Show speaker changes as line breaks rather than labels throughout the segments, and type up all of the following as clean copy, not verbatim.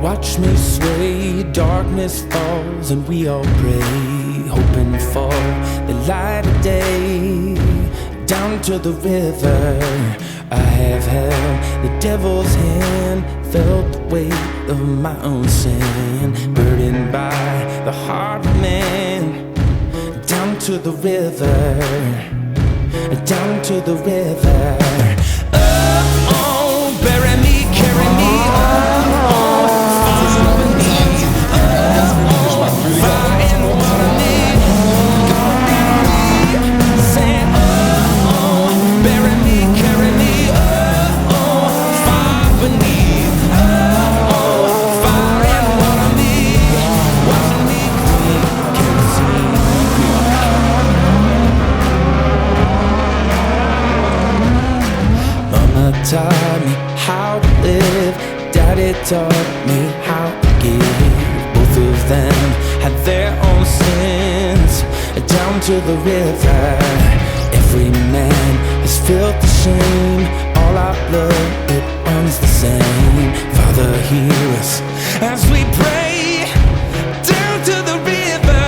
Watch me sway, darkness falls and we all pray, hoping for the light of day. Down to the river, I have held the devil's hand, felt the weight of my own sin, burdened by the heart of man. Down to the river, down to the river. Oh, bury me, carry me, taught me how to live, Daddy taught me how to give. Both of them had their own sins. Down to the river, every man has felt the shame. All our blood, it runs the same. Father, hear us as we pray. Down to the river,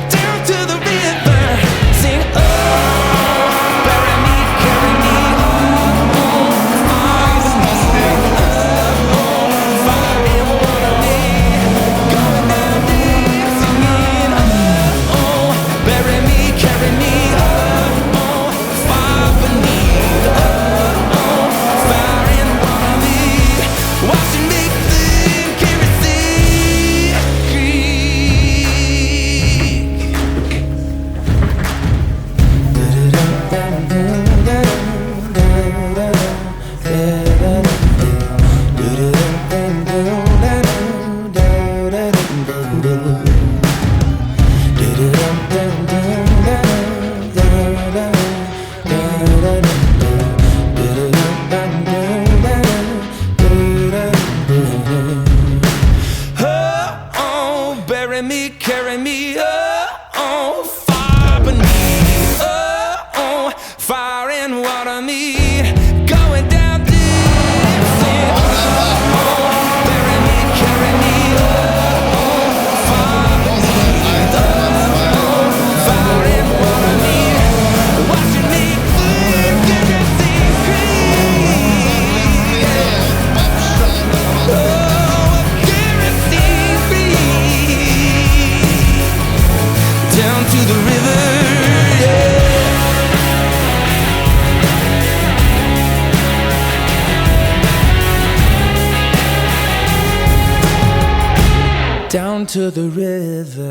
down to the river. Sing, oh, bury me, carry me. Down to the river.